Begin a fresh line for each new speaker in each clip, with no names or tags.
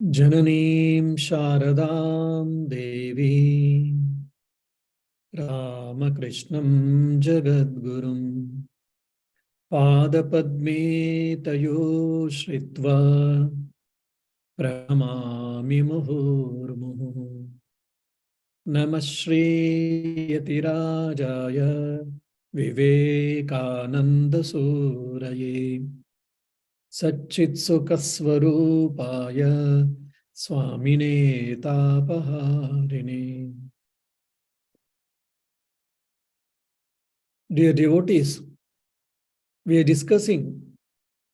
Jananeem Sharadam Devi Ramakrishnam Jagadgurum Padapadme Tayo Shritva Pranamami Muhurmuhu Namah Shri Yatirajaya Vivekananda Suraye Satchit Sukaswarupaya Swamine Tapaharine. Dear devotees, we are discussing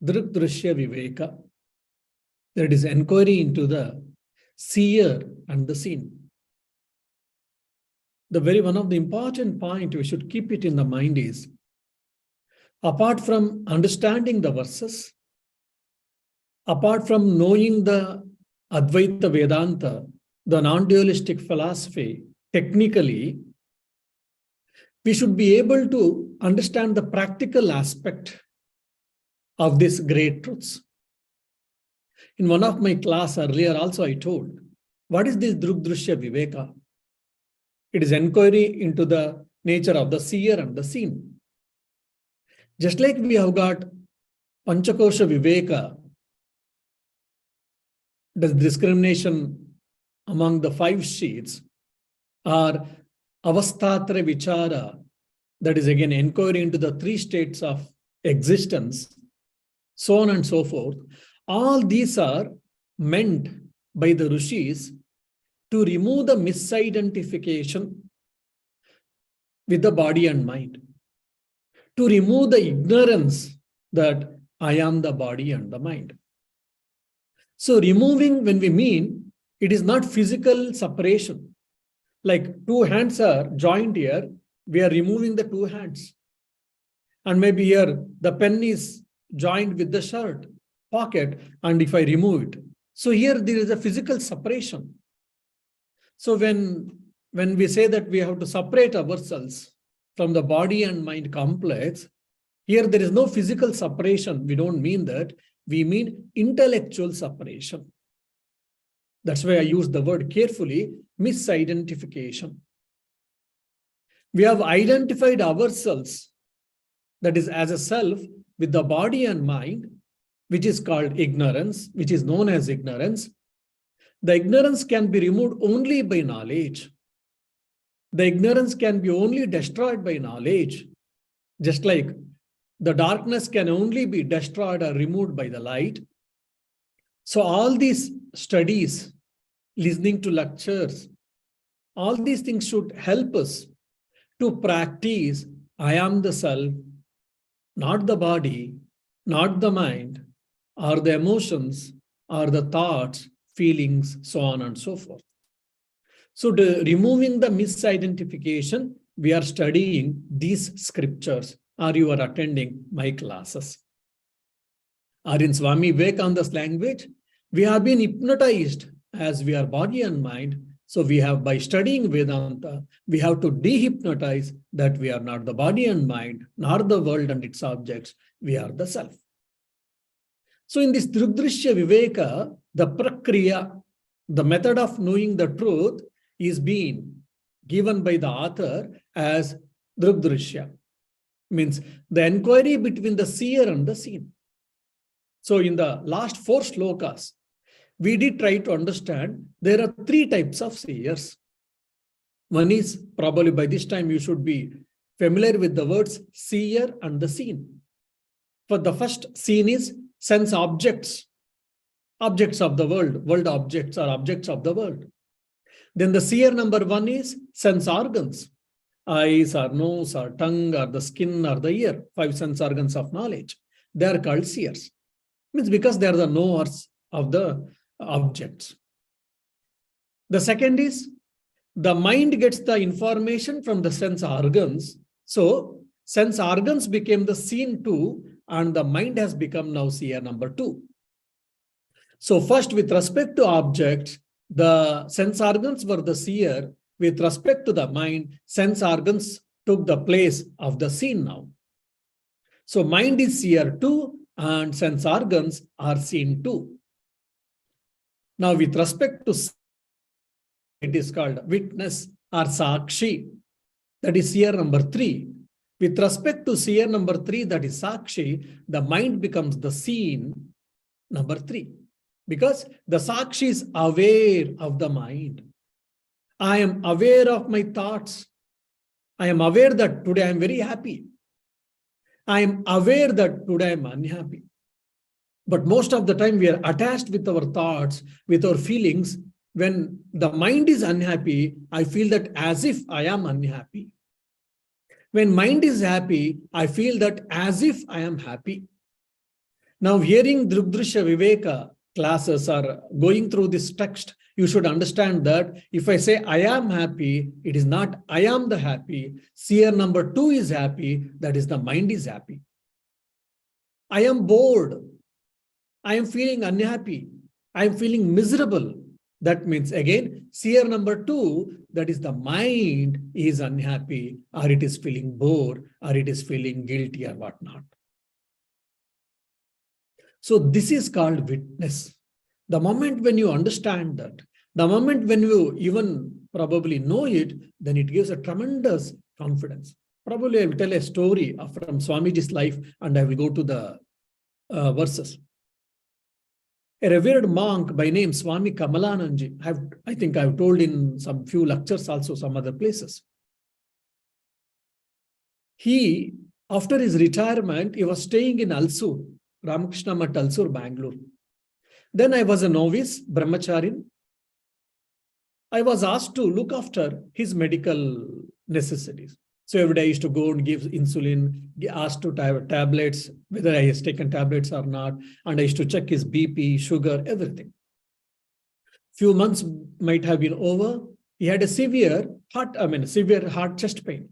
Drik Drishya Viveka, that is inquiry into the seer and the seen. One of the important point we should keep it in the mind is, apart from understanding the verses, apart from knowing the Advaita Vedanta, the non-dualistic philosophy, technically, we should be able to understand the practical aspect of these great truths. In one of my class earlier also I told, what is this Drik Drishya Viveka? It is inquiry into the nature of the seer and the seen. Just like we have got Panchakosha Viveka, the discrimination among the 5 sheets, or Avastatra Vichara, that is again inquiry into the 3 states of existence, so on and so forth. All these are meant by the Rishis to remove the misidentification with the body and mind, to remove the ignorance that I am the body and the mind. So removing, when we mean, it is not physical separation. Like 2 hands are joined here, we are removing the 2 hands. And maybe here the pen is joined with the shirt pocket, and if I remove it. So here there is a physical separation. So when we say that we have to separate ourselves from the body and mind complex, here there is no physical separation. We don't mean that. We mean intellectual separation. That's why I use the word carefully, misidentification. We have identified ourselves, that is as a self, with the body and mind, which is called ignorance, which is known as ignorance. The ignorance can be removed only by knowledge. The ignorance can be only destroyed by knowledge. Just like the darkness can only be destroyed or removed by the light. So all these studies, listening to lectures, all these things should help us to practice I am the self, not the body, not the mind, or the emotions, or the thoughts, feelings, so on and so forth. So removing the misidentification, we are studying these scriptures, or you are attending my classes. Or in Swami Vivekananda's language, we have been hypnotized as we are body and mind. So we have, by studying Vedanta, we have to dehypnotize that we are not the body and mind, nor the world and its objects, we are the self. So in this Drik Drishya Viveka, the prakriya, the method of knowing the truth, is being given by the author as Drik Drishya. Means the inquiry between the seer and the seen. So in the last 4 slokas, we did try to understand there are 3 types of seers. One is, probably by this time you should be familiar with the words seer and the seen. For the first, seen is sense objects, objects of the world objects or objects of the world. Then the seer number 1 is sense organs, eyes or nose or tongue or the skin or the ear, 5 sense organs of knowledge. They are called seers. Means because they are the knowers of the objects. The second is the mind gets the information from the sense organs. So sense organs became the seen 2, and the mind has become now seer number 2. So first, with respect to objects, the sense organs were the seer. With respect to the mind, sense organs took the place of the seen now. So mind is seer 2 and sense organs are seen 2. Now, with respect to it is called witness or sakshi. That is seer number 3. With respect to seer number 3, that is sakshi, the mind becomes the scene number 3. Because the sakshi is aware of the mind. I am aware of my thoughts. I am aware that today I am very happy. I am aware that today I am unhappy. But most of the time we are attached with our thoughts, with our feelings. When the mind is unhappy, I feel that as if I am unhappy. When mind is happy, I feel that as if I am happy. Now, hearing Drik Drishya Viveka classes or going through this text, you should understand that if I say I am happy, it is not I am the happy. Seer number 2 is happy, that is the mind is happy. I am bored. I am feeling unhappy. I am feeling miserable. That means again, seer number 2, that is the mind is unhappy, or it is feeling bored, or it is feeling guilty or whatnot. So this is called witness. The moment when you understand that, the moment when you even probably know it, then it gives a tremendous confidence. Probably I will tell a story from Swamiji's life and I will go to the verses. A revered monk by name Swami Kamalananji, I think I've told in some few lectures also, some other places. He, after his retirement, he was staying in Alsur, Ramakrishna Mat Alsur, Bangalore. Then I was a novice, brahmacharin. I was asked to look after his medical necessities. So every day I used to go and give insulin, asked to have tablets, whether I has taken tablets or not. And I used to check his BP, sugar, everything. Few months might have been over. He had a severe heart chest pain.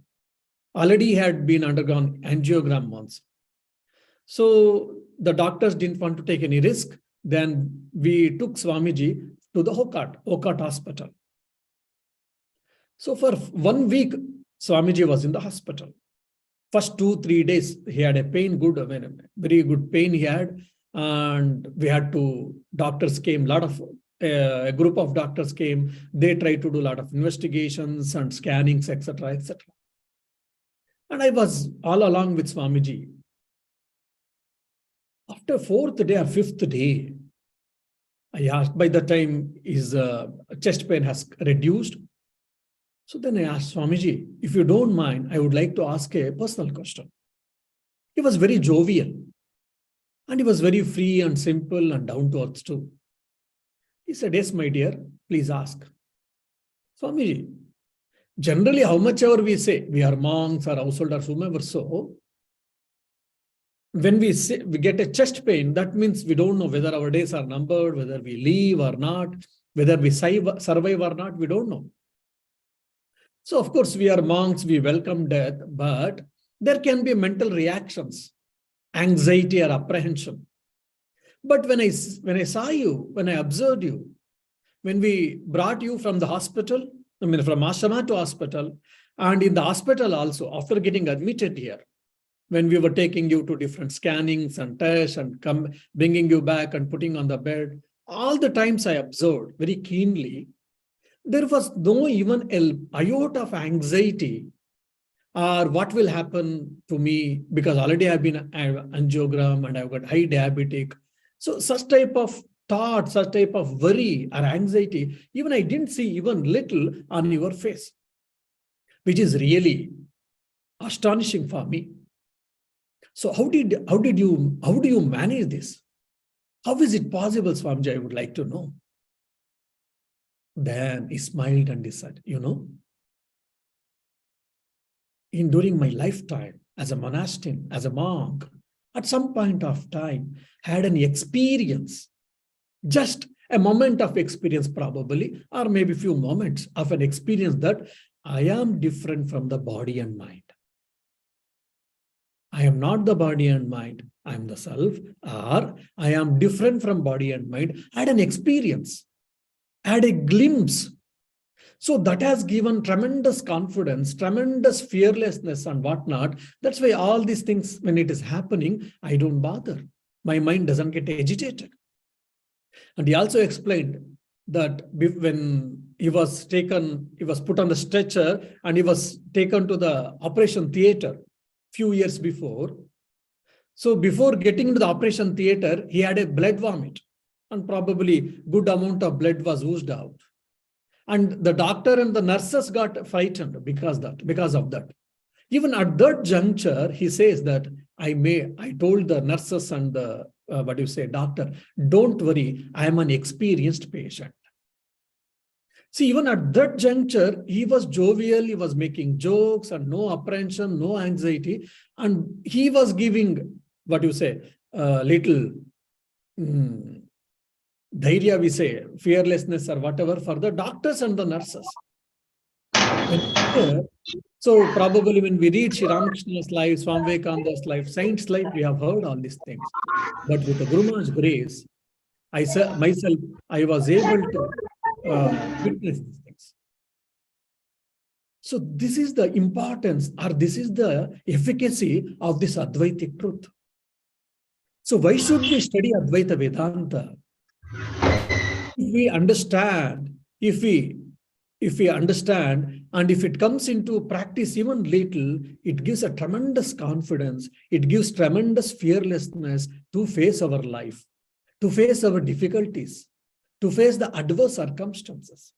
Already he had been undergone angiogram once. So the doctors didn't want to take any risk. Then we took Swamiji to the Okat hospital. So for 1 week, Swamiji was in the hospital. First 2-3 days, he had a pain, very good pain he had. And we had to, doctors came, a group of doctors came. They tried to do a lot of investigations and scannings, etc., etc. And I was all along with Swamiji. After 4th day or 5th day, I asked, by the time his chest pain has reduced. So then I asked Swamiji, if you don't mind, I would like to ask a personal question. He was very jovial. And he was very free and simple and down to earth too. He said, yes, my dear, please ask. Swamiji, generally, how much ever we say, we are monks or householders, whomever so, when we get a chest pain, that means we don't know whether our days are numbered, whether we live or not, whether we survive or not, we don't know. So, of course, we are monks, we welcome death, but there can be mental reactions, anxiety or apprehension. But when I saw you, when I observed you, when we brought you from the hospital, from ashrama to hospital, and in the hospital also, after getting admitted here, when we were taking you to different scannings and tests and bringing you back and putting on the bed, all the times I observed very keenly, there was no even an iota of anxiety or what will happen to me because already I've been angiogram and I've got high diabetic. So such type of thought, such type of worry or anxiety, even I didn't see even little on your face, which is really astonishing for me. So how do you manage this? How is it possible, Swamiji? I would like to know. Then he smiled and he said, during my lifetime as a monastic, as a monk, at some point of time, had an experience, just a moment of experience probably, or maybe a few moments of an experience that I am different from the body and mind. I am not the body and mind, I am the self, or I am different from body and mind. I had an experience, I had a glimpse. So that has given tremendous confidence, tremendous fearlessness and whatnot. That's why all these things, when it is happening, I don't bother. My mind doesn't get agitated. And he also explained, that when he was put on the stretcher and he was taken to the operation theater few years before. So before getting into the operation theater, he had a blood vomit and probably good amount of blood was oozed out. And the doctor and the nurses got frightened because of that. Even at that juncture, he says that I told the nurses and the doctor, don't worry, I am an experienced patient. See, even at that juncture, he was jovial, he was making jokes and no apprehension, no anxiety. And he was giving, little dhairya, we say, fearlessness or whatever for the doctors and the nurses. So probably when we read Sri Ramakrishna's life, Swami Vivekananda's life, saints' life, we have heard all these things. But with the Guru Maharaj's grace, I was able to witness these things. So this is the importance, or this is the efficacy of this Advaitic truth. So why should we study Advaita Vedanta? If we understand, and if it comes into practice even little, it gives a tremendous confidence, it gives tremendous fearlessness to face our life, to face our difficulties, to face the adverse circumstances.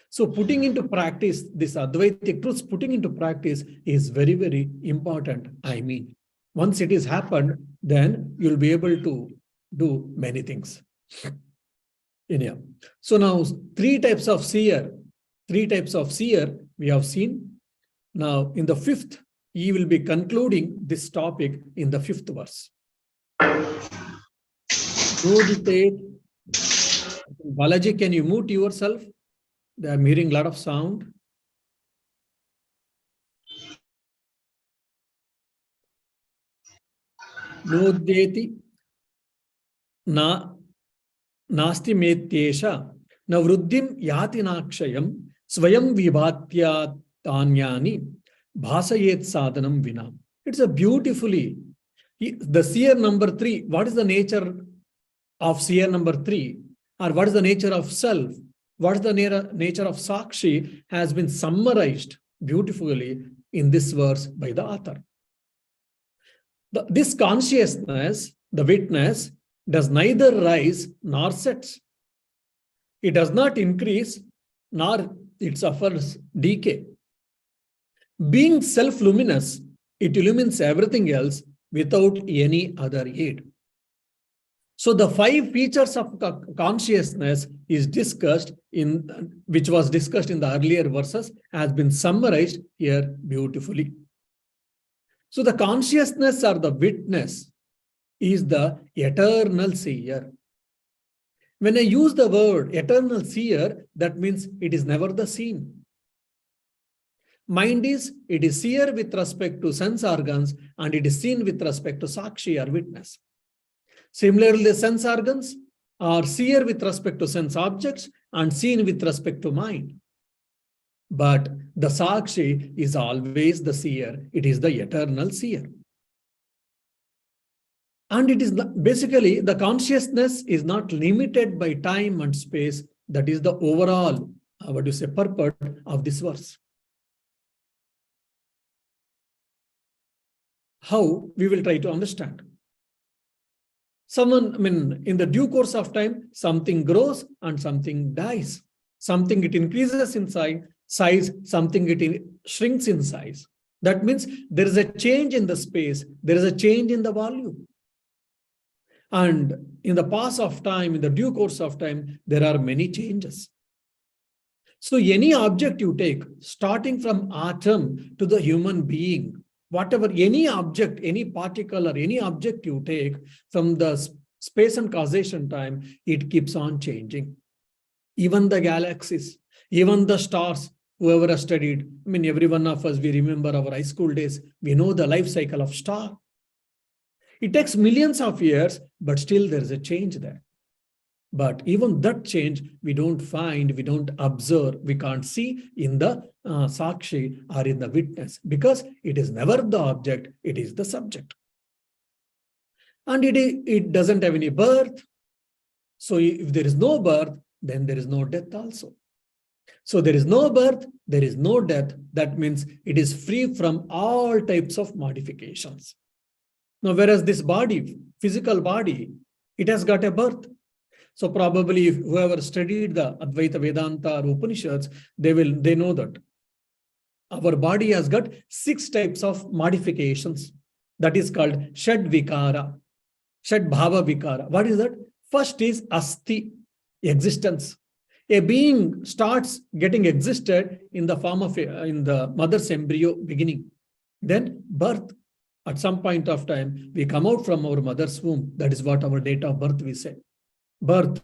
So putting into practice this Advaitic truths, putting into practice is very, very important. I mean, once it has happened, then you'll be able to do many things. Anyhow, so now three types of seer we have seen. Now in the fifth, he will be concluding this topic in the fifth verse. Balaji, can you mute yourself? I'm hearing a lot of sound. Nodeti na nasti metyesha na vruddhim yati nakshayam swayam vibhatya tanyani bhasayet sadhanam vina. It's a beautifully, the seer number 3, what is the nature of seer number 3? Or what is the nature of self? What is the nature of Sakshi has been summarized beautifully in this verse by the author. This consciousness, the witness, does neither rise nor sets. It does not increase nor it suffers decay. Being self-luminous, it illumines everything else without any other aid. So the 5 features of consciousness is which was discussed in the earlier verses, has been summarized here beautifully. So the consciousness or the witness is the eternal seer. When I use the word eternal seer, that means it is never the seen. Mind it is seer with respect to sense organs and it is seen with respect to Sakshi or witness. Similarly, the sense organs are seer with respect to sense objects and seen with respect to mind. But the Sakshi is always the seer. It is the eternal seer. And it is basically the consciousness is not limited by time and space. That is the overall, purport of this verse. How we will try to understand. In the due course of time, something grows and something dies. Something it increases in size, something it shrinks in size. That means there is a change in the space, there is a change in the volume. And in the pass of time, in the due course of time, there are many changes. So any object you take, starting from atom to the human being, whatever, any object, any particle or any object you take from the space and causation time, it keeps on changing. Even the galaxies, even the stars, whoever has studied, every one of us, we remember our high school days, we know the life cycle of star. It takes millions of years, but still there is a change there. But even that change, we don't find, we don't observe, we can't see in the Sakshi or in the witness, because it is never the object, it is the subject. And it doesn't have any birth. So if there is no birth, then there is no death also. So there is no birth, there is no death. That means it is free from all types of modifications. Now, whereas this body, physical body, it has got a birth. So probably if whoever studied the Advaita Vedanta or Upanishads, they know that our body has got 6 types of modifications. That is called Shad Vikara, Shad Bhava Vikara. What is that? First is Asti, existence. A being starts getting existed in the form of in the mother's embryo beginning. Then birth. At some point of time, we come out from our mother's womb. That is what our date of birth we say. Birth,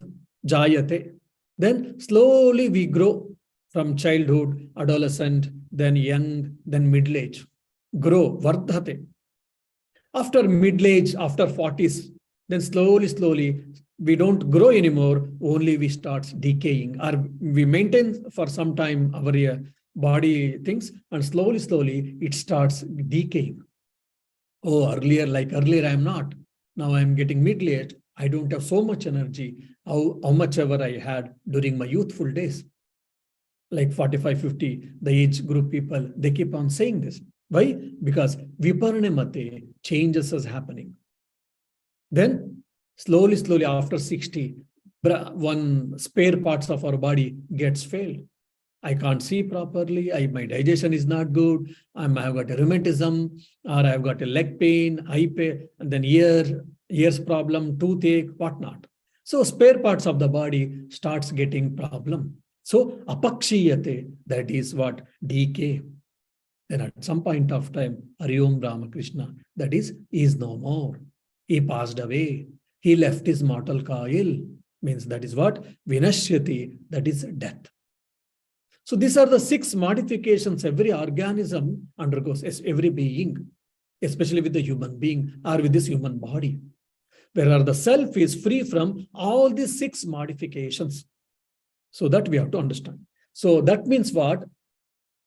Jayate. Then slowly we grow from childhood, adolescent, then young, then middle age. Grow, Vardhate. After middle age, after 40s, then slowly, we don't grow anymore, only we start decaying. Or we maintain for some time our body things, and slowly it starts decaying. Oh, earlier I am not. Now I am getting middle age. I don't have so much energy, how much ever I had during my youthful days. Like 45, 50, the age group people, they keep on saying this. Why? Because Viparinamate, changes is happening. Then slowly after 60, one spare parts of our body gets failed. I can't see properly, my digestion is not good, I've got a rheumatism, or I've got a leg pain, eye pain, and then ears problem, toothache, whatnot. So spare parts of the body starts getting problem. So apakshiyate, that is what? Decay. Then at some point of time, Hari Om Ramakrishna, that is no more. He passed away. He left his mortal coil. Means that is what? Vinashyati, that is death. So these are the 6 modifications every organism undergoes, every being, especially with the human being or with this human body. Whereas the self is free from all these 6 modifications. So that we have to understand. So that means what?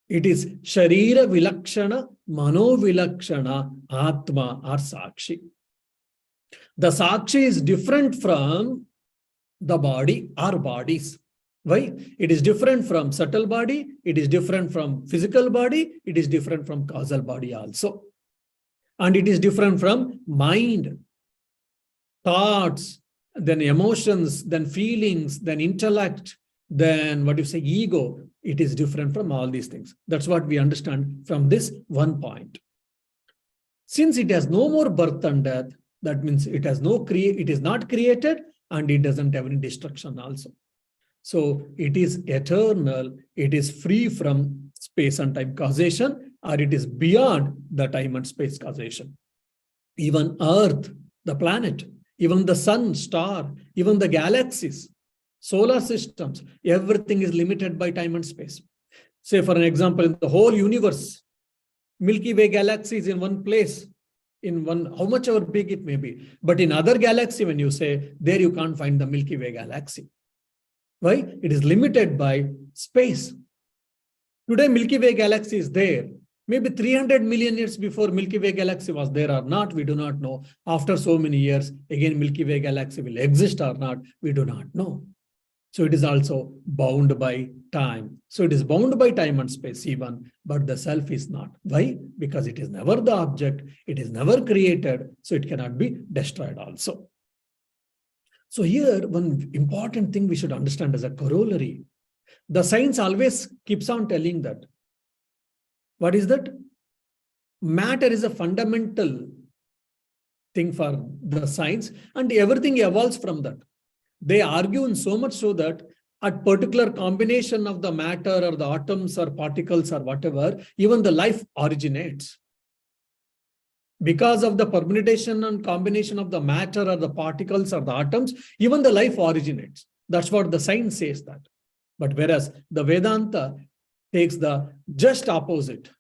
It is Sharira Vilakshana, Mano Vilakshana, Atma or Sakshi. The Sakshi is different from the body or bodies. Why? It is different from subtle body, it is different from physical body, it is different from causal body also. And it is different from mind, thoughts, then emotions, then feelings, then intellect, then ego. It is different from all these things. That's what we understand from this one point. Since it has no more birth and death, that means it has it is not created and it doesn't have any destruction also. So it is eternal, it is free from space and time causation, or it is beyond the time and space causation. Even Earth, the planet, even the sun, star, even the galaxies, solar systems, everything is limited by time and space. Say for an example, in the whole universe, Milky Way galaxy is in one place, in one, how much ever big it may be. But in other galaxy, when you say, there you can't find the Milky Way galaxy. Why? It is limited by space. Today, Milky Way galaxy is there. Maybe 300 million years before Milky Way galaxy was there or not, we do not know. After so many years, again, Milky Way galaxy will exist or not, we do not know. So it is also bound by time. So it is bound by time and space even, but the self is not. Why? Because it is never the object, it is never created, so it cannot be destroyed also. So here, one important thing we should understand as a corollary, the science always keeps on telling that. What is that? Matter is a fundamental thing for the science, and everything evolves from that. They argue in so much so that at particular combination of the matter or the atoms or particles or whatever, even the life originates. Because of the permutation and combination of the matter or the particles or the atoms, even the life originates. That's what the science says that. But whereas the Vedanta takes the just opposite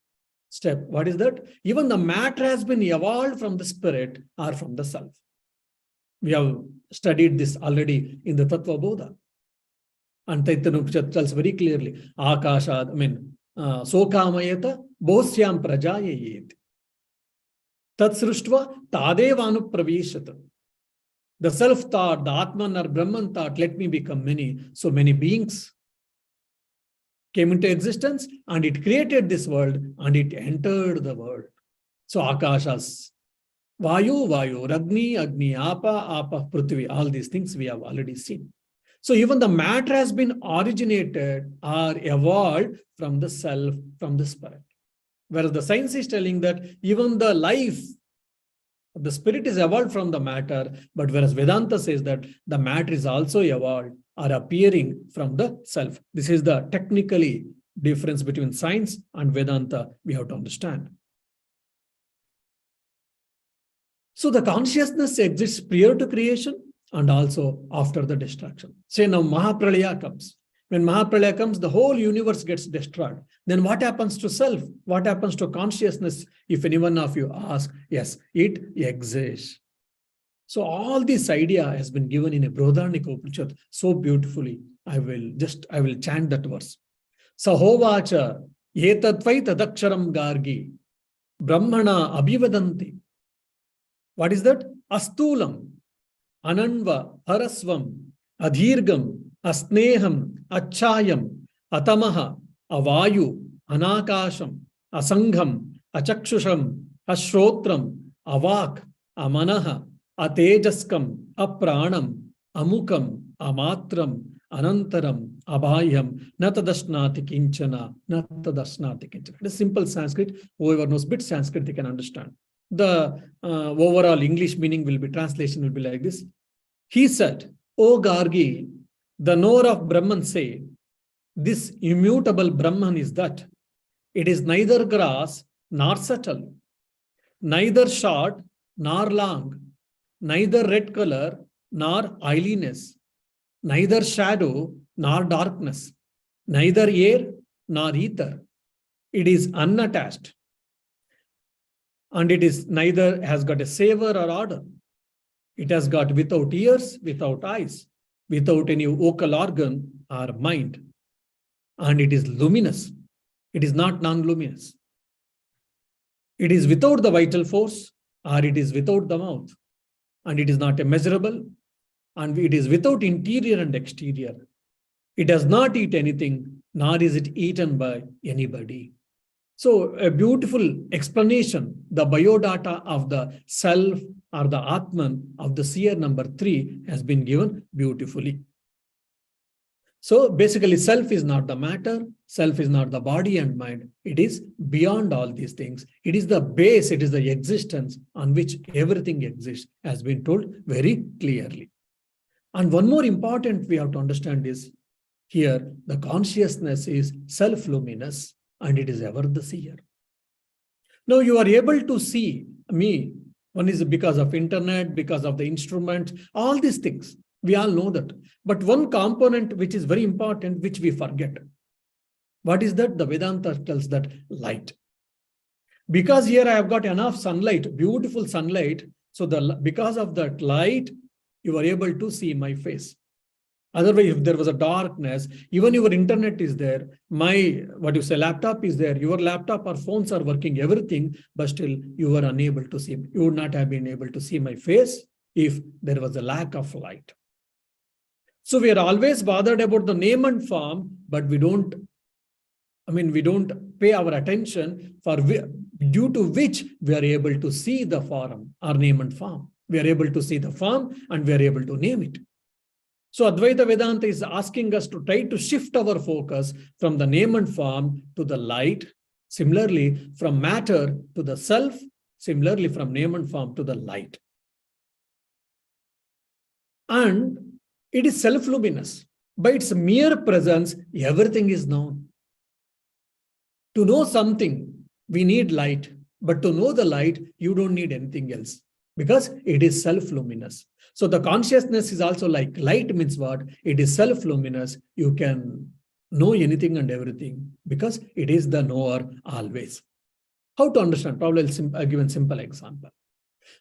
step. What is that? Even the matter has been evolved from the spirit or from the self. We have studied this already in the Tattva Bodha. And Taittiriya Upanishad tells very clearly, Akashad, Sokamayata, Bosyam Prajayayet. Tat Sruštva Tadevanupravishata. The self thought, the Atman or Brahman thought, let me become many. So many beings came into existence and it created this world and it entered the world. So Akashas, Vayu, Vayu, Ragni, Agni, Apa, Apa, Prithvi, all these things we have already seen. So even the matter has been originated or evolved from the self, from the spirit. Whereas the science is telling that even the life, the spirit is evolved from the matter, but whereas Vedanta says that the matter is also evolved or appearing from the self. This is the technically difference between science and Vedanta we have to understand. So the consciousness exists prior to creation and also after the destruction. Say now Mahapralaya comes. When Mahapralaya comes, the whole universe gets destroyed. Then what happens to self? What happens to consciousness? If any one of you ask, yes, it exists. So all this idea has been given in a Brodhanika Upanishad so beautifully. I will chant that verse. Sahovacha etatvai tadaksharam gargi brahmana abhivadanti. What is that? Astulam, ananva, harasvam, adhirgam, asneham, achayam, atamaha, avayu, anakasham, asangham, achakshusham, ashrotram, avak, amanaha, atejaskam, apranam, amukam, amatram, anantaram, abhayam, natadashnati kinchana, natadashnati kinchana. It is simple Sanskrit. Whoever knows bit Sanskrit, they can understand. The overall English meaning will be, translation will be like this. He said, O Gargi, the knower of Brahman say, this immutable Brahman is that it is neither gross nor subtle, neither short nor long, neither red color nor oiliness, neither shadow nor darkness, neither air nor ether. It is unattached. And it is neither has got a savor or odor. It has got without ears, without eyes, without any vocal organ or mind. And it is luminous. It is not non-luminous. It is without the vital force, or it is without the mouth. And it is not immeasurable. And it is without interior and exterior. It does not eat anything, nor is it eaten by anybody. So a beautiful explanation, the biodata of the self or the Atman of the seer number 3 has been given beautifully. So basically self is not the matter, self is not the body and mind. It is beyond all these things. It is the base, it is the existence on which everything exists, has been told very clearly. And one more important we have to understand is here the consciousness is self-luminous. And it is ever the seer. Now you are able to see me. One is because of internet, because of the instrument, all these things. We all know that. But one component which is very important, which we forget. What is that? The Vedanta tells that light. Because here I have got enough sunlight, beautiful sunlight. So because of that light, you are able to see my face. Otherwise, if there was a darkness, even your internet is there, my, laptop is there, your laptop or phones are working, everything, but still you were unable to see me. You would not have been able to see my face if there was a lack of light. So we are always bothered about the name and form, but we don't pay our attention for due to which we are able to see the form or name and form. We are able to see the form and we are able to name it. So Advaita Vedanta is asking us to try to shift our focus from the name and form to the light. Similarly, from matter to the self. Similarly, from name and form to the light. And it is self-luminous. By its mere presence, everything is known. To know something, we need light. But to know the light, you don't need anything else. Because it is self-luminous. So the consciousness is also like light means what? It is self-luminous. You can know anything and everything because it is the knower always. How to understand? Probably I'll give a simple example.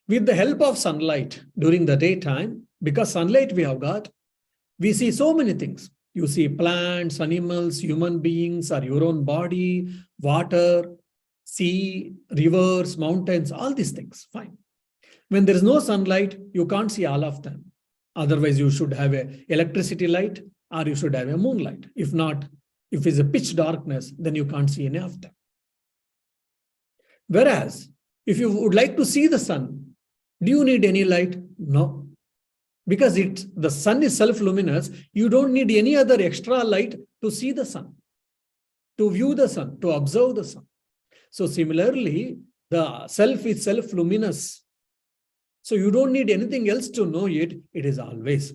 With the help of sunlight during the daytime, because sunlight we have got, we see so many things. You see plants, animals, human beings, or your own body, water, sea, rivers, mountains, all these things. Fine. When there is no sunlight, you can't see all of them. Otherwise, you should have a electricity light or you should have a moonlight. If not, if it's a pitch darkness, then you can't see any of them. Whereas, if you would like to see the sun, do you need any light? No. Because the sun is self-luminous, you don't need any other extra light to see the sun, to view the sun, to observe the sun. So similarly, the self is self-luminous. So you don't need anything else to know it. It is always.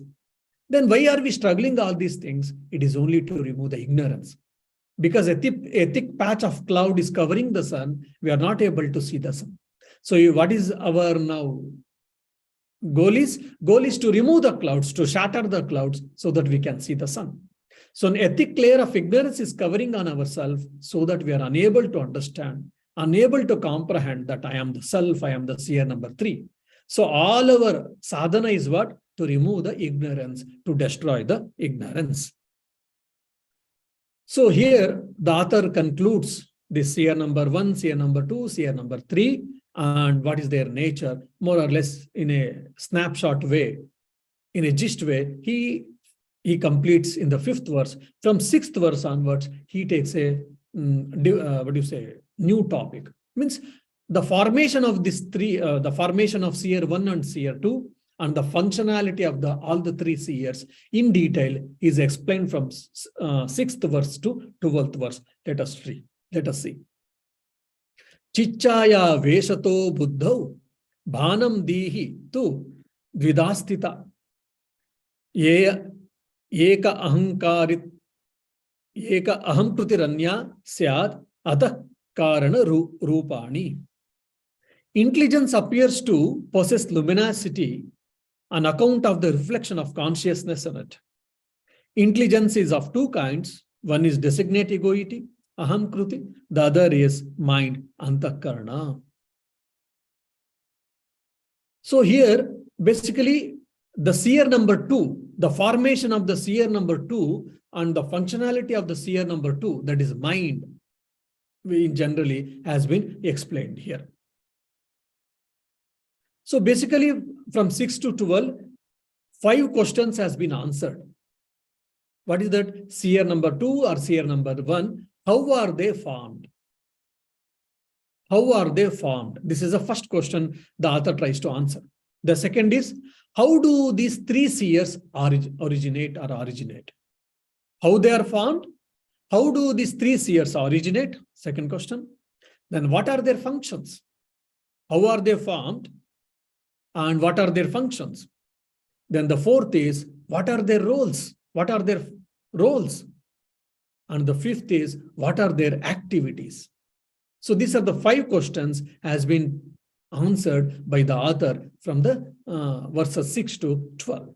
Then why are we struggling all these things? It is only to remove the ignorance. Because a thick patch of cloud is covering the sun, we are not able to see the sun. So what is our now goal is to remove the clouds, to shatter the clouds so that we can see the sun. So a thick layer of ignorance is covering on ourselves so that we are unable to understand, unable to comprehend that I am the self, I am the seer number 3. So all our sadhana is what? To remove the ignorance, to destroy the ignorance. So here the author concludes this seer number 1, seer number 2, seer number 3, and what is their nature, more or less in a snapshot way, in a gist way. He completes in the 5th verse. From 6th verse onwards, he takes a new topic. Means the formation of this the formation of seer 1 and seer 2, and the functionality of all the 3 seers in detail is explained from 6th verse to 12th verse. Let us see. Chichaya veshato buddhau bhanam dihi tu dvidastita eka ahamkrutiranya syad atah karana rupani. Intelligence appears to possess luminosity on account of the reflection of consciousness in it. Intelligence is of 2 kinds. One is designate egoity, aham kruti. The other is mind, antakarana. So here, basically, the seer number 2, the formation of the seer number 2 and the functionality of the seer number 2, that is mind, generally has been explained here. So basically, from 6 to 12, 5 questions has been answered. What is that? Seer number 2 or seer number 1? How are they formed? How are they formed? This is the first question the author tries to answer. The second is, how do these 3 seers originate? How they are formed? How do these 3 seers originate? Second question. Then what are their functions? How are they formed? And what are their functions? Then the 4th is, what are their roles? What are their roles? And the 5th is, what are their activities? So these are the 5 questions has been answered by the author from the verses 6 to 12.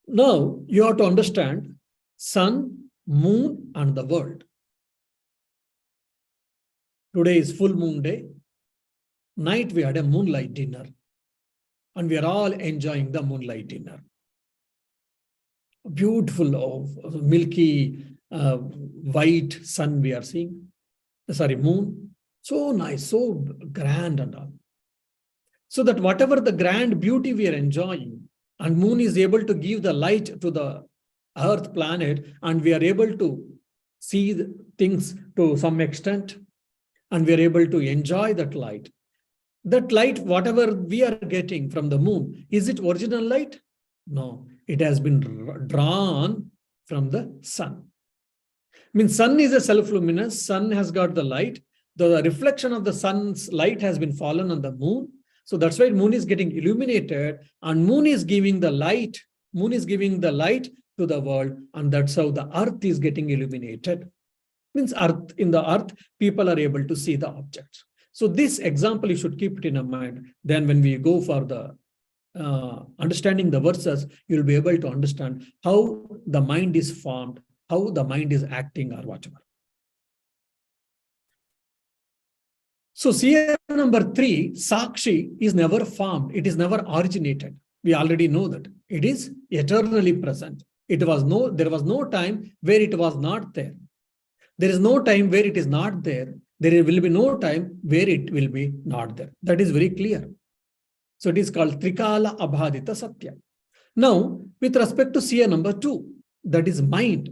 Now you have to understand sun, moon, and the world. Today is full moon day. Night we had a moonlight dinner. And we are all enjoying the moonlight dinner. Beautiful, milky, white sun we are seeing. Sorry, moon. So nice, so grand and all. So that whatever the grand beauty we are enjoying, and moon is able to give the light to the earth planet, and we are able to see the things to some extent, and we are able to enjoy that light. That light, whatever we are getting from the moon, is it original light? No, it has been drawn from the sun. I mean, sun is a self-luminous, sun has got the light. The reflection of the sun's light has been fallen on the moon. So that's why moon is getting illuminated, and moon is giving the light. Moon is giving the light to the world, and that's how the earth is getting illuminated. Means earth, in the earth, people are able to see the objects. So this example, you should keep it in mind. Then when we go for the understanding the verses, you'll be able to understand how the mind is formed, how the mind is acting or whatever. So seer number 3, Sakshi, is never formed. It is never originated. We already know that. It is eternally present. There was no time where it was not there. There is no time where it is not there. There will be no time where it will be not there. That is very clear. So it is called Trikala Abhadita Satya. Now, with respect to seer number 2, that is mind.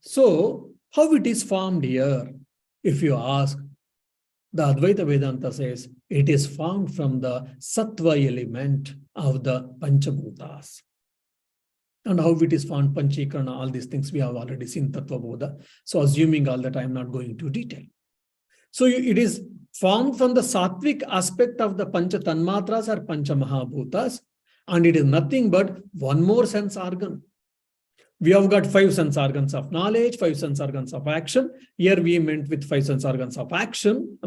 So, how it is formed here? If you ask, the Advaita Vedanta says it is formed from the sattva element of the Panchabhutas. And how it is formed, Panchikarana, all these things we have already seen Tattva Bodha. So assuming all that, I am not going into detail. So it is formed from the sattvic aspect of the Pancha Tanmatras or Pancha Mahabhutas, and it is nothing but one more sense organ. We have got 5 sense organs of knowledge, 5 sense organs of action. Here we meant with 5 sense organs of action,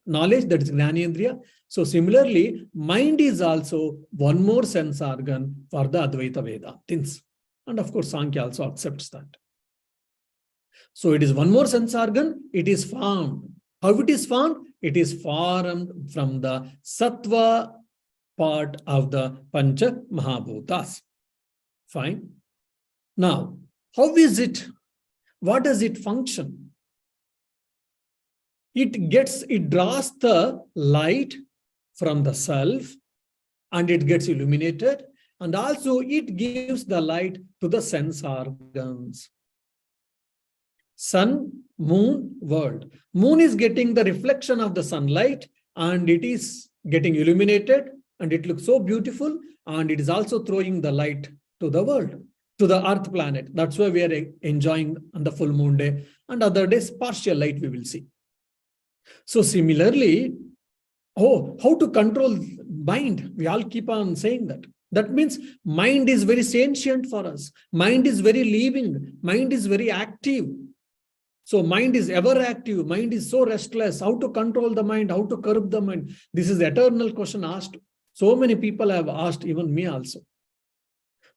knowledge, that is Jnanendriya. So similarly, mind is also one more sense organ for the Advaita Vedantins. And of course, Sankhya also accepts that. So it is one more sense organ, it is formed. How it is formed? It is formed from the Sattva part of the Pancha Mahabhutas. Fine. Now, how is it? What does it function? It draws the light from the self and it gets illuminated, and also it gives the light to the sense organs. Sun, moon, world. Moon is getting the reflection of the sunlight and it is getting illuminated and it looks so beautiful, and it is also throwing the light to the world, to the earth planet. That's why we are enjoying on the full moon day, and other days partial light we will see. So similarly, how to control mind? We all keep on saying that. That means mind is very sentient for us. Mind is very living. Mind is very active. So mind is ever active. Mind is so restless. How to control the mind? How to curb the mind? This is the eternal question asked. So many people have asked, even me also.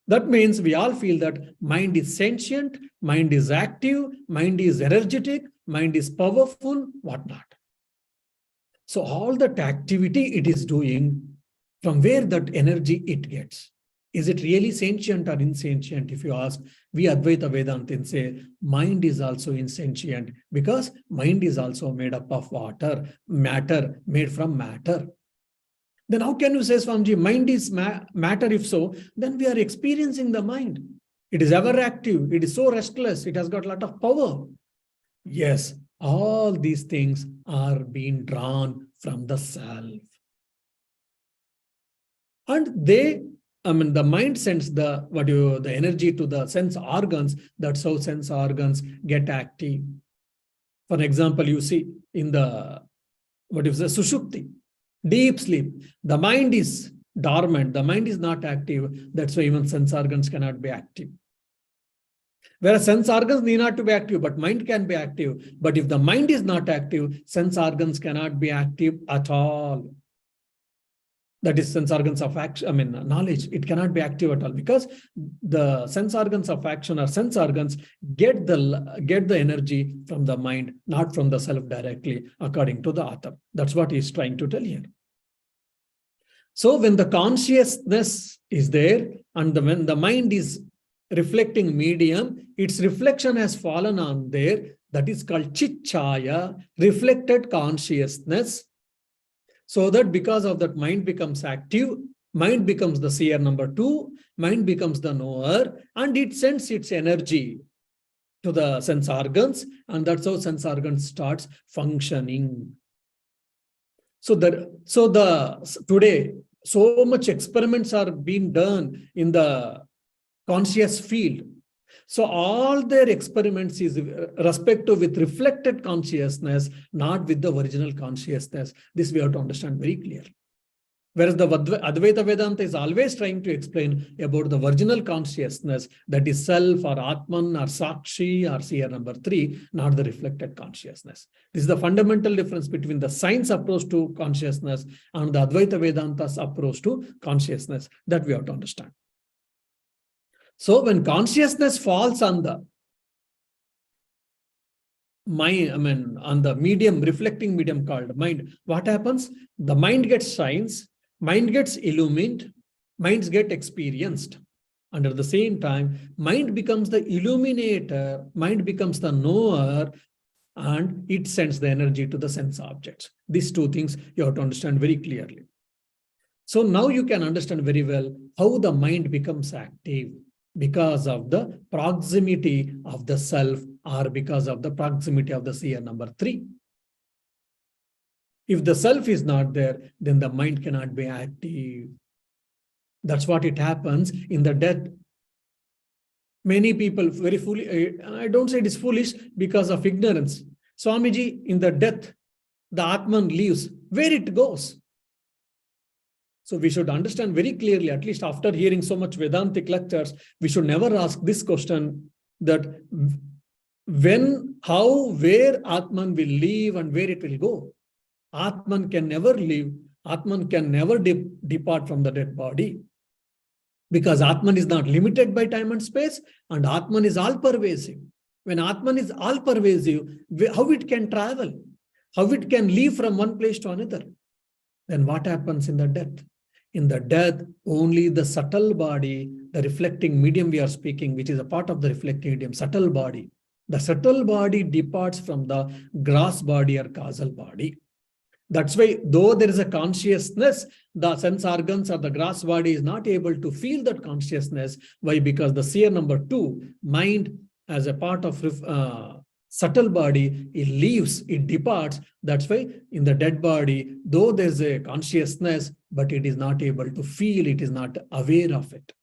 That means we all feel that mind is sentient, mind is active, mind is energetic, mind is powerful, whatnot. So all that activity it is doing, from where that energy it gets. Is it really sentient or insentient? If you ask, we Advaita Vedantins say mind is also insentient because mind is also made up of water, matter, made from matter. Then how can you say, Swamiji, mind is matter? If so, then we are experiencing the mind. It is ever active. It is so restless. It has got a lot of power. Yes, all these things are being drawn from the self. And the mind sends the energy to the sense organs. That's how sense organs get active. For example, you see in the, Sushupti, deep sleep, the mind is dormant, the mind is not active. That's why even sense organs cannot be active. Whereas sense organs need not to be active, but mind can be active. But if the mind is not active, sense organs cannot be active at all. That is sense organs of action, knowledge. It cannot be active at all because the sense organs of action or sense organs get the energy from the mind, not from the self directly, according to the author. That's what he's trying to tell here. So when the consciousness is there and when the mind is reflecting medium, its reflection has fallen on there. That is called Chitchaya, reflected consciousness. So that because of that, mind becomes active, mind becomes the seer number 2, mind becomes the knower, and it sends its energy to the sense organs, and that's how sense organs starts functioning. So today, so much experiments are being done in the conscious field. So all their experiments is respective with reflected consciousness, not with the original consciousness. This we have to understand very clearly. Whereas the Advaita Vedanta is always trying to explain about the original consciousness, that is self or Atman or Sakshi or seer number 3, not the reflected consciousness. This is the fundamental difference between the science approach to consciousness and the Advaita Vedanta's approach to consciousness, that we have to understand. So when consciousness falls on the mind, on the medium, reflecting medium called mind, what happens? The mind gets shines, mind gets illumined, minds get experienced. And at the same time, mind becomes the illuminator, mind becomes the knower, and it sends the energy to the sense objects. These two things you have to understand very clearly. So now you can understand very well how the mind becomes active because of the proximity of the self or because of the proximity of the seer number 3. If the self is not there, then the mind cannot be active. That's what it happens in the death. Many people very foolish, I don't say it is foolish because of ignorance. Swamiji, in the death, the Atman leaves. Where it goes? So we should understand very clearly, at least after hearing so much Vedantic lectures, we should never ask this question that when, how, where Atman will leave and where it will go. Atman can never leave. Atman can never depart from the dead body. Because Atman is not limited by time and space, and Atman is all-pervasive. When Atman is all-pervasive, how it can travel? How it can leave from one place to another? Then what happens in the death? In the death, only the subtle body, the reflecting medium we are speaking, which is a part of the reflecting medium, subtle body. The subtle body departs from the gross body or causal body. That's why, though there is a consciousness, the sense organs or the gross body is not able to feel that consciousness. Why? Because the seer number 2, mind as a part of subtle body, it leaves, it departs. That's why in the dead body, though there's a consciousness, but it is not able to feel, it is not aware of it.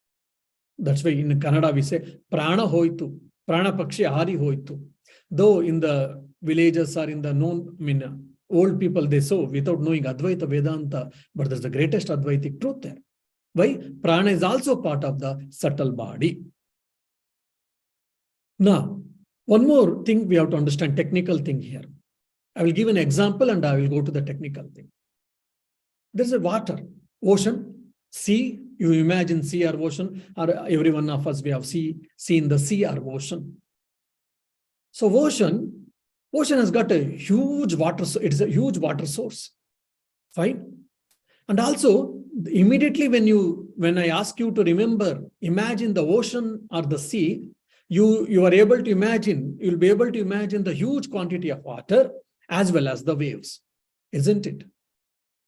That's why in Kannada we say, prana hoitu, prana pakshi hari hoitu. Though in the villages or in the known, old people, they saw without knowing Advaita Vedanta, but there's the greatest Advaitic truth there. Why? Prana is also part of the subtle body. Now, one more thing we have to understand, technical thing here. I will give an example and I will go to the technical thing. There's a water, ocean, sea. You imagine sea or ocean, or every one of us, we have seen the sea or ocean. So ocean has got a huge water, it's a huge water source. Fine. And also, immediately when I ask you to remember, imagine the ocean or the sea, you are able to imagine, you'll be able to imagine the huge quantity of water as well as the waves, isn't it?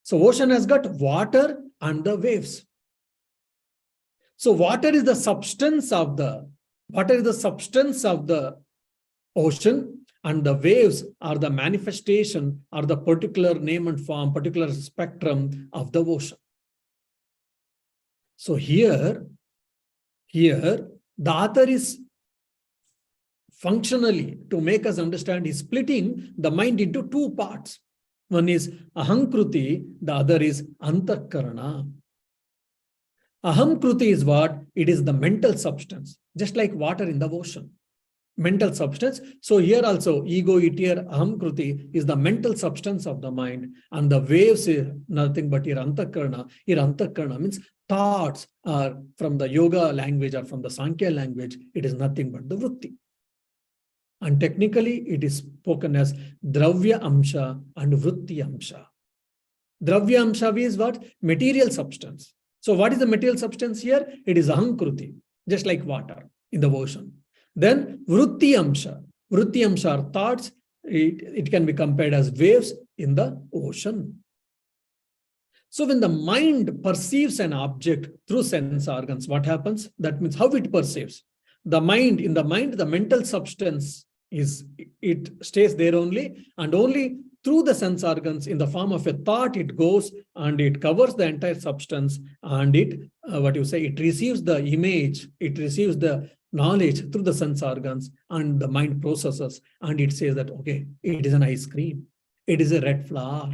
So ocean has got water and the waves. So water is the substance of the ocean, and the waves are the manifestation or the particular name and form, particular spectrum of the ocean. So here the author is functionally, to make us understand, is splitting the mind into 2 parts. One is ahankruti, the other is antakarana. Ahamkruti is what? It is the mental substance, just like water in the ocean. Mental substance. So here also, ego, iter, ahamkruti is the mental substance of the mind, and the waves is nothing but your antakarana. Your antakarana means thoughts are from the yoga language or from the Sankhya language. It is nothing but the vritti. And technically, it is spoken as dravya amsha and vritti amsha. Dravya amsha is what? Material substance. So what is the material substance here? It is ahankruti, just like water in the ocean. Then vritti amsha. Vritti amsha are thoughts. It can be compared as waves in the ocean. So when the mind perceives an object through sense organs, what happens? That means how it perceives. The mind, in the mind, the mental substance it stays there only, and only through the sense organs in the form of a thought it goes and it covers the entire substance, and it it receives the image, it receives the knowledge through the sense organs, and the mind processes, and it says that, okay, it is an ice cream, it is a red flower,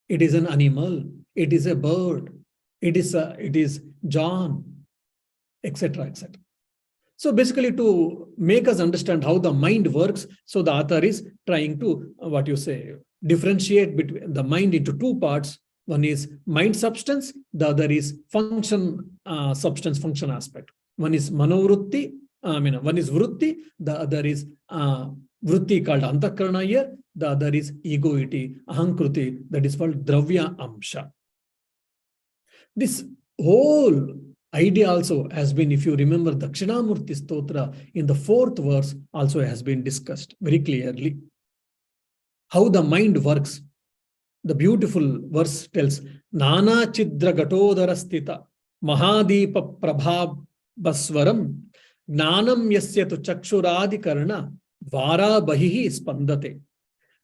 it is an animal, it is a bird, it is John, etc., etc. So basically, to make us understand how the mind works, so the author is trying to, differentiate between the mind into 2 parts. One is mind substance, the other is function, substance function aspect. One is manovrutti, one is vritti, the other is vritti called antakarana here, the other is egoity, ahankruti, that is called dravya amsha. This whole idea also has been, if you remember, Dakshinamurti Stotra in the 4th verse also has been discussed very clearly. How the mind works. The beautiful verse tells, Nana Chidra Gatodara Sthita Mahadeepa Prabhabaswaram Gnanam Yasyatu Chakshuradi Karna Vara Bahihi Spandate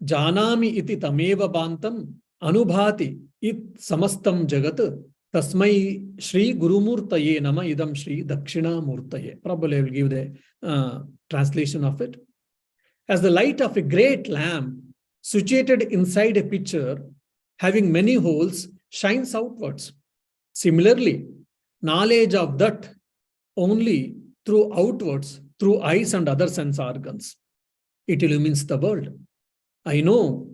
Janami iti Tameva Bantam Anubhati it Samastam Jagat Tasmai Shri Gurumurtaye Nama Idam Shri Dakshina Murtaye. Probably I will give the translation of it. As the light of a great lamp situated inside a pitcher having many holes shines outwards. Similarly, knowledge of that only through outwards, through eyes and other sense organs. It illumines the world. I know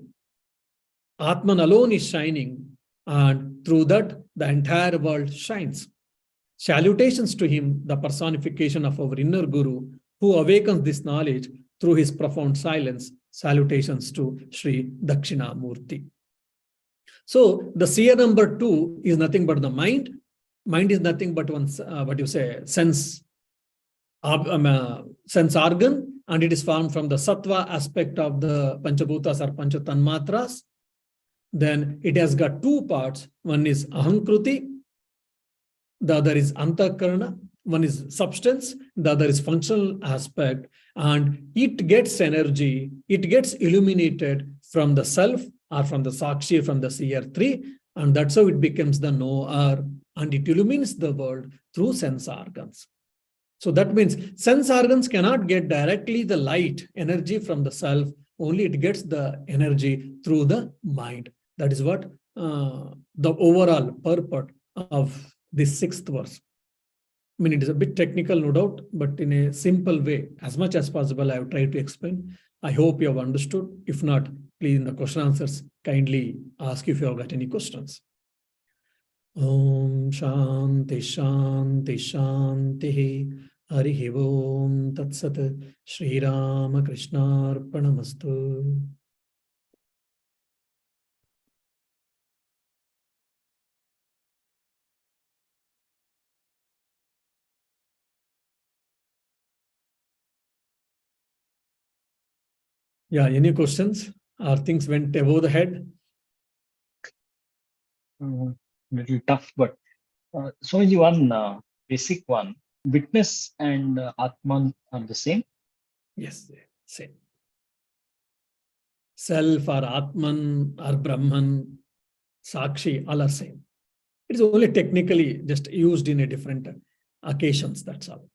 Atman alone is shining, and through that the entire world shines. Salutations to him, the personification of our inner Guru, who awakens this knowledge through his profound silence. Salutations to Sri Dakshina Murti. So the seer number 2 is nothing but the mind. Mind is nothing but one, sense organ, and it is formed from the sattva aspect of the Panchabhutas or Panchatanmatras. Then it has got 2 parts. One is Ahankruti, the other is Antakarana. One is substance, the other is functional aspect, and it gets energy, it gets illuminated from the self or from the Sakshi, from the seer 3, and that's how it becomes the knower, and it illumines the world through sense organs. So that means sense organs cannot get directly the light energy from the self, only it gets the energy through the mind. That is what the overall purport of this 6th verse. I mean, it is a bit technical, no doubt, but in a simple way, as much as possible, I have tried to explain. I hope you have understood. If not, please in the question answers, kindly ask if you have got any questions. Om Shanti Shanti Shanti Harihi Om Tat Sat Shri Ramakrishna Arpanamastu. Yeah, any questions? Or things went above the head?
Little tough, but so only one basic one. Witness and Atman are the same?
Yes, same. Self or Atman or Brahman, Sakshi, all are same. It is only technically just used in a different occasions, that's all.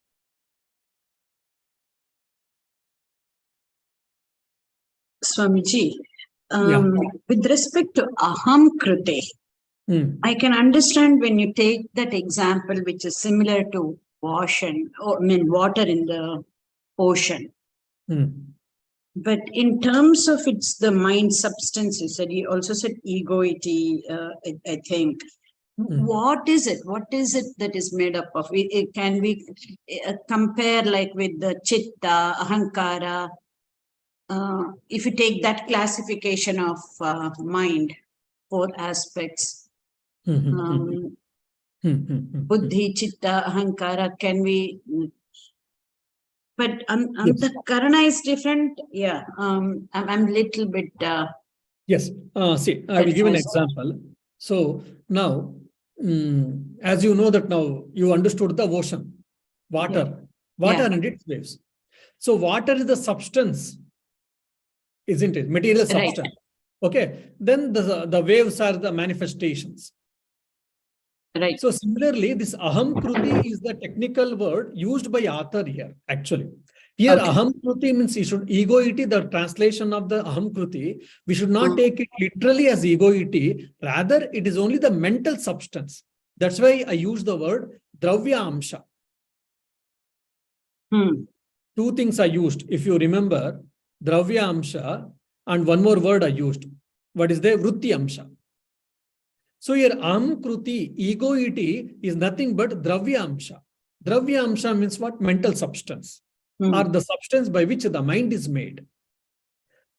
Swamiji, with respect to Aham Krute, I can understand when you take that example, which is similar to water in the ocean. But in terms of it's the mind substance, you also said egoity, I think. What is it? What is it that is made up of? Can we compare like with the chitta, ahankara? If you take that classification of mind, 4 aspects, buddhi, chitta, ahankara, can we? But the karana is different. Yeah, I'm little bit.
Yes, see, I will give an example. So now, as you know that now you understood the ocean, water and its waves. So water is the substance, isn't it? Material substance. Right. Okay. Then the waves are the manifestations.
Right.
So similarly, this aham kruti is the technical word used by author here, actually. Here, aham kruti means egoity, the translation of the aham kruti. We should not take it literally as egoity. Rather, it is only the mental substance. That's why I use the word dravya amsha. 2 things I used. If you remember, dravya amsha, and one more word I used. What is the vritti amsha? So here aham kruti, egoity, is nothing but dravya amsha. Dravya amsha means what? Mental substance, or the substance by which the mind is made.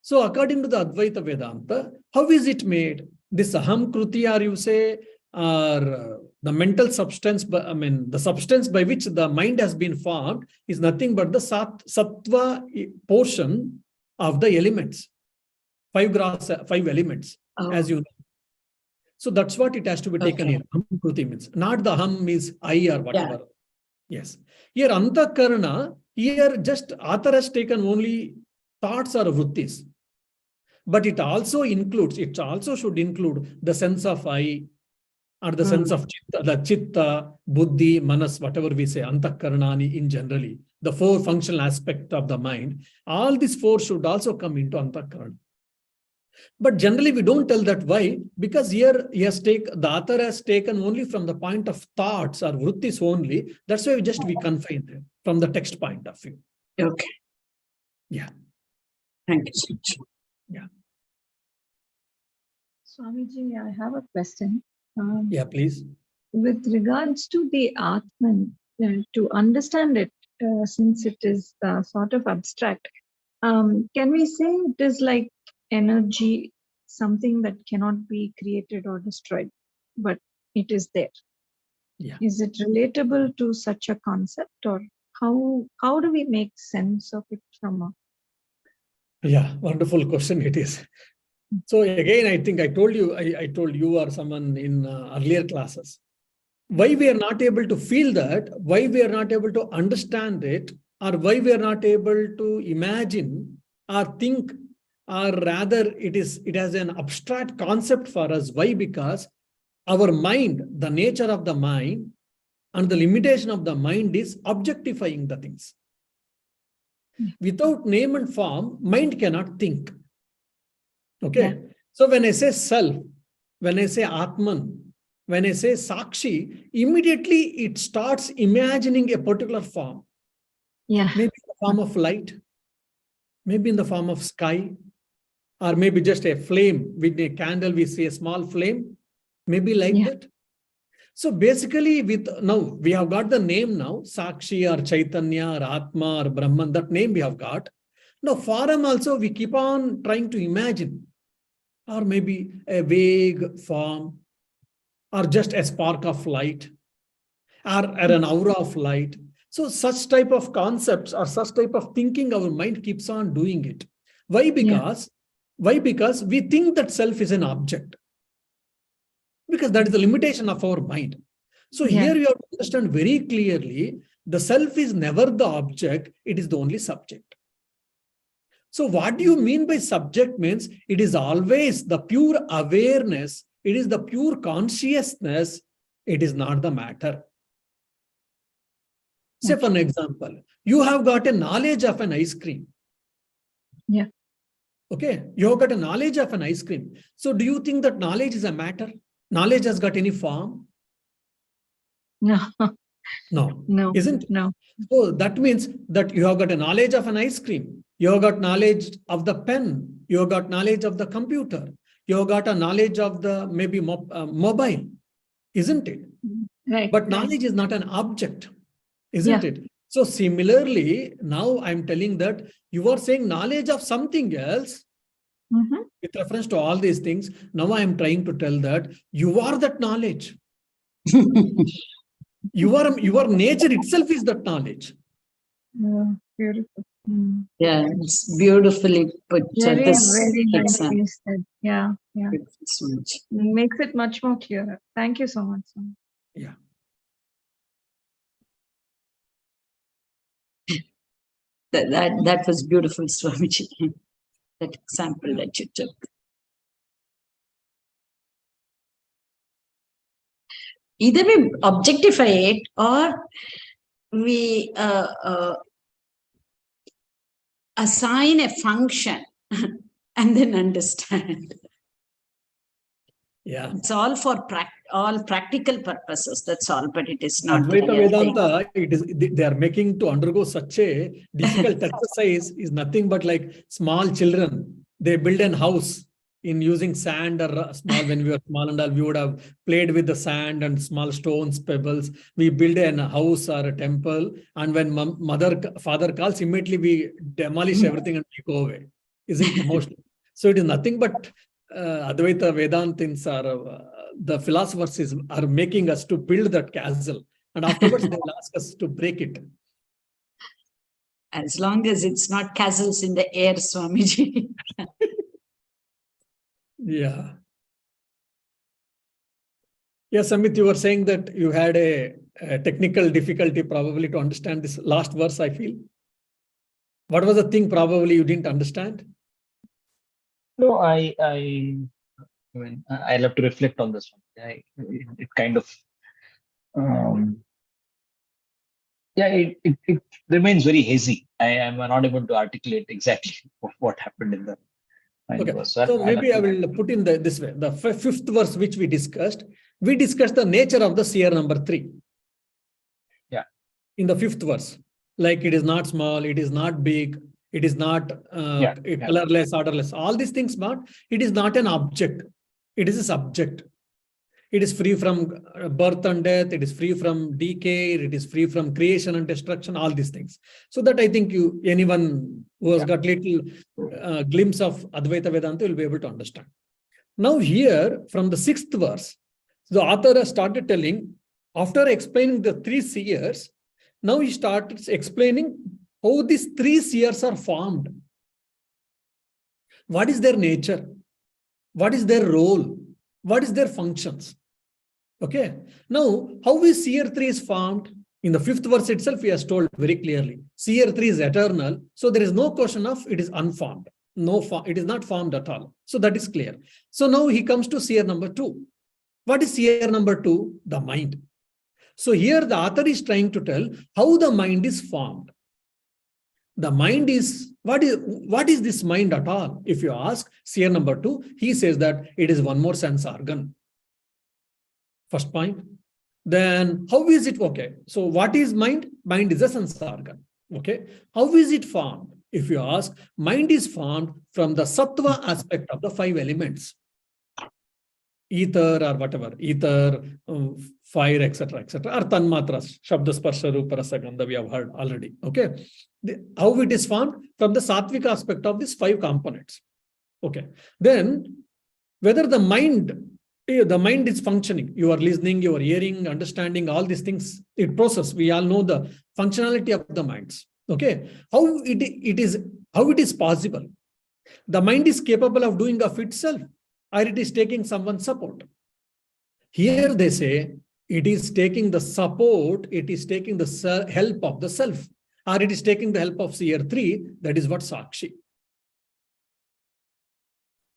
So according to the Advaita Vedanta, how is it made? This aham kruti, or you say, or the mental substance, the substance by which the mind has been formed is nothing but the sattva portion of the elements. 5 elements, as you know. So that's what it has to be taken here. Aham kruti means, not the aham is I or whatever. Yes. Here antakarana, here just author has taken only thoughts or vrittis. But it also should include the sense of I, or the sense of chitta, the chitta, buddhi, manas, whatever we say, antakaranani in generally, the four functional aspects of the mind, all these four should also come into antakarana. But generally we don't tell that. Why? Because here the author has taken only from the point of thoughts or vrittis only. That's why we confine them from the text point of view.
Okay.
Yeah.
Thank you so much.
Yeah.
Swamiji, I have a question.
Yeah, please.
With regards to the Atman, to understand it, since it is sort of abstract, can we say it is like energy, something that cannot be created or destroyed, but it is there?
Yeah.
Is it relatable to such a concept, or how do we make sense of it from a...
Yeah, wonderful question it is. So again, I think I told you or someone in earlier classes, why we are not able to feel that, why we are not able to understand it, or why we are not able to imagine or think, or rather it has an abstract concept for us. Why? Because our mind, the nature of the mind and the limitation of the mind is objectifying the things. Without name and form, mind cannot think. Okay. Yeah. So when I say self, when I say Atman, when I say Sakshi, immediately it starts imagining a particular form.
Yeah.
Maybe in the form of light, maybe in the form of sky, or maybe just a flame. With a candle, we see a small flame, maybe like that. So basically, now we have got the name now, Sakshi or Chaitanya or Atma or Brahman, that name we have got. Now, form also we keep on trying to imagine, or maybe a vague form, or just a spark of light, or an aura of light. So such type of concepts or such type of thinking, our mind keeps on doing it. Why? Because we think that self is an object. Because that is the limitation of our mind. So here you have to understand very clearly, the self is never the object, it is the only subject. So what do you mean by subject? Means it is always the pure awareness, it is the pure consciousness, it is not the matter. Say for an example, you have got a knowledge of an ice cream.
Yeah.
Okay, you have got a knowledge of an ice cream. So do you think that knowledge is a matter? Knowledge has got any form?
No.
No. Isn't it?
No.
So that means that you have got a knowledge of an ice cream. You have got knowledge of the pen. You have got knowledge of the computer. You have got a knowledge of the maybe mobile. Isn't it?
Right.
But knowledge is not an object. Isn't it? So similarly, now I'm telling that you are saying knowledge of something else. With reference to all these things, now I am trying to tell that you are that knowledge. Your nature itself is that knowledge.
Beautiful.
Yeah, it's beautifully put.
Very nicely said. Yeah.
So much.
Makes it much more clearer. Thank you so much.
Yeah.
That was beautiful, Swamiji. That example that you took. Either we objectify it or we assign a function and then understand.
Yeah.
It's all for all practical purposes. That's all, but it is not.
Advaita Vedanta, they are making to undergo such a difficult exercise is nothing but like small children. They build an house in using sand or small, when we were small and all, we would have played with the sand and small stones, pebbles. We build a house or a temple. And when father calls, immediately we demolish everything and we go away. Isn't emotional? So it is nothing but Advaita Vedantins are the philosophers are making us to build that castle, and afterwards they will ask us to break it.
As long as it's not castles in the air, Swamiji.
Yeah. Yes, Amit, you were saying that you had a technical difficulty probably to understand this last verse, I feel. What was the thing probably you didn't understand?
No, I mean, I'll have to reflect on this one. It kind of, it remains very hazy. I am not able to articulate exactly what happened in the final
Okay,
verse.
so maybe I will put in this way. The fifth verse which we discussed the nature of the seer number 3.
Yeah.
In the 5th verse, like it is not small, it is not big, it is not colorless, orderless, all these things, but it is not an object. It is a subject. It is free from birth and death. It is free from decay. It is free from creation and destruction, all these things. So that I think anyone who has got little glimpse of Advaita Vedanta will be able to understand. Now here, from the 6th verse, the author has started telling, after explaining the 3 seers, now he starts explaining how these 3 seers are formed. What is their nature? What is their role? What is their functions? Okay. Now, how is seer 3 is formed? In the 5th verse itself, he has told very clearly, seer 3 is eternal. So there is no question of it is unformed. It is not formed at all. So that is clear. So now he comes to seer number 2. What is seer number 2? The mind. So here the author is trying to tell how the mind is formed. The mind is, what is this mind at all? If you ask seer number 2, he says that it is one more sense organ. First point. Then how is it? Okay. So what is mind? Mind is a sense organ. Okay. How is it formed? If you ask, mind is formed from the sattva aspect of the 5 elements. Ether or whatever, ether, fire, etc., etc., or tanmatras, shabda, sparsha, rupa, rasa, gandha, we have heard already. Okay. How it is formed? From the sattvic aspect of these 5 components. Okay. Then, whether the mind is functioning, you are listening, you are hearing, understanding, all these things, it processes. We all know the functionality of the minds. Okay. How it is possible? The mind is capable of doing of itself, or it is taking someone's support. Here they say it is taking the support, it is taking the help of the self, or it is taking the help of seer 3, that is what Sakshi.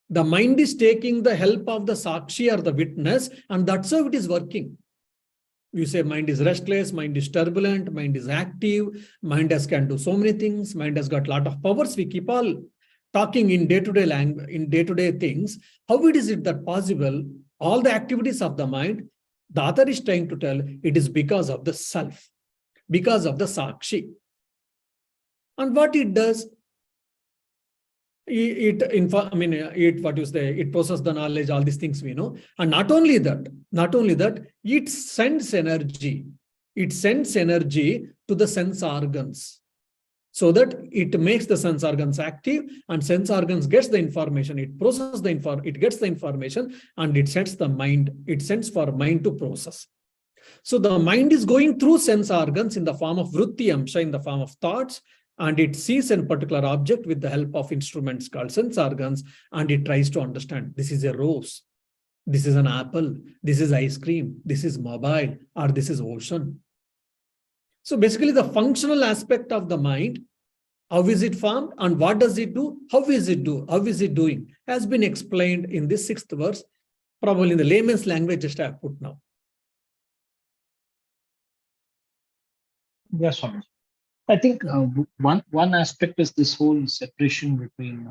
The mind is taking the help of the Sakshi or the witness, and that's how it is working. You say mind is restless, mind is turbulent, mind is active, mind can do so many things, mind has got a lot of powers. We keep all talking in day-to-day language, in day-to-day things. How is it that possible? All the activities of the mind, the author is trying to tell it is because of the self, because of the Sakshi. And what it does, it processes the knowledge, all these things we know. And not only that, it sends energy. It sends energy to the sense organs, so that it makes the sense organs active, and sense organs gets the information, it processes it gets the information, and it sends the mind, it sends for mind to process. So the mind is going through sense organs in the form of vritti amsha, in the form of thoughts, and it sees a particular object with the help of instruments called sense organs, and it tries to understand, this is a rose, this is an apple, this is ice cream, this is mobile, or this is ocean. So basically the functional aspect of the mind, how is it formed and what does it do? How is it doing? Has been explained in this 6th verse, probably in the layman's language just I have put now.
Yes, Swami. I think one aspect is this whole separation between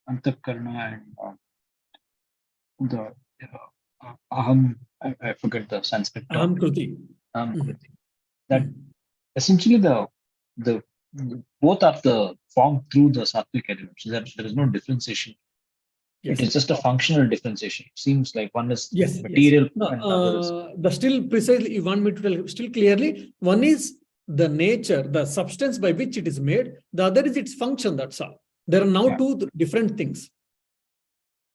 Antakarna and the Aham, I forget the Sanskrit term.
Aham Kruti.
That essentially the both of the form through the sattvic elements. There is no differentiation.
Yes.
It is just a functional differentiation. It seems like one is
Yes,
material
yes.
and the other is.
The still precisely, you want me to tell still clearly, one is the nature, the substance by which it is made, the other is its function, that's all. There are now 2 different things.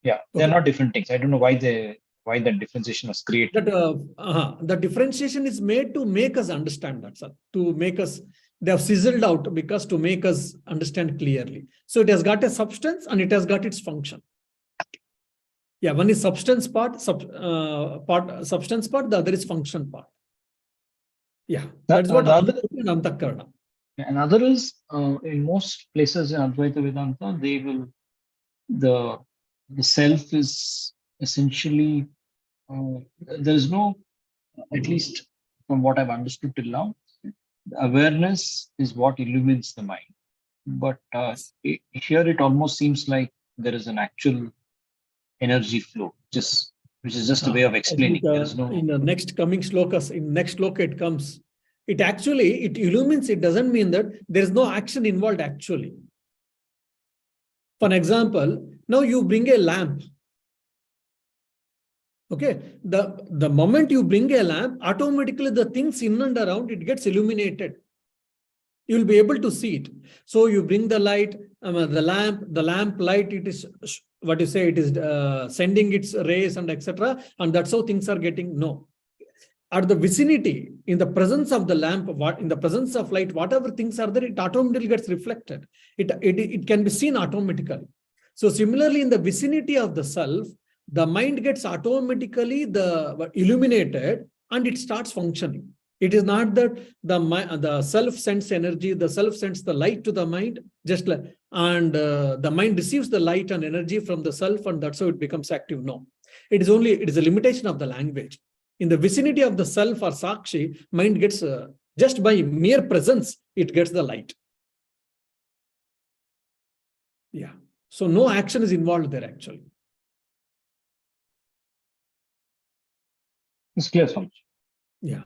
Yeah, they're not different things. I don't know why that differentiation was created.
The differentiation is made to make us understand, that's all. To make us, they have sizzled out because to make us understand clearly. So it has got a substance and it has got its function. Yeah, one is substance part, substance part, the other is function part. Yeah, that's what
the other,
Antakarana.
another is in most places in Advaita Vedanta, they will the self is essentially there is no, at least from what I've understood till now, awareness is what illumines the mind. But here it almost seems like there is an actual energy flow, which is just a way of explaining. There is no.
In the next coming slokas, in next sloka it comes. It actually, it illumines, it doesn't mean that there is no action involved actually. For example, now you bring a lamp. Okay, the moment you bring a lamp, automatically the things in and around it gets illuminated. You will be able to see it. So you bring the light, the lamp light, it is what you say, it is sending its rays and etc. And that's how things are getting. No. At the vicinity, in the presence of the lamp, in the presence of light, whatever things are there, it automatically gets reflected. It can be seen automatically. So similarly, in the vicinity of the self, the mind gets automatically illuminated and it starts functioning. It is not that the self sends energy, the self sends the light to the mind, and the mind receives the light and energy from the self, and that's how it becomes active. No, it is a limitation of the language. In the vicinity of the self or sakshi, mind gets just by mere presence, it gets the light. Yeah. So no action is involved there actually.
It's clear, Swami.
Yeah.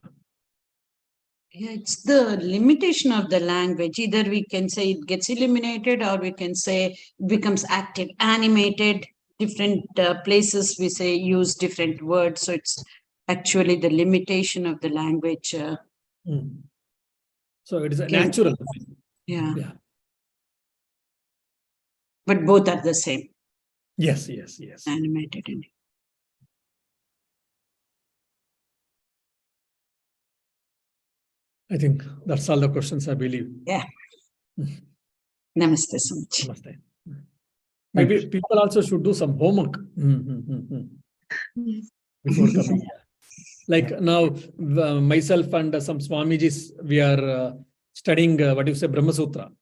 Yeah, it's the limitation of the language. Either we can say it gets eliminated, or we can say it becomes active, animated. Different places we say use different words. So it's actually the limitation of the language.
So it is a natural.
Yeah.
Yeah.
But both are the same.
Yes.
Animated and
I think that's all the questions, I believe.
yeah. Namaste so much.
Namaste. Maybe people also should do some homework before coming here. Like now, myself and some Swamijis, we are studying, Brahma Sutra.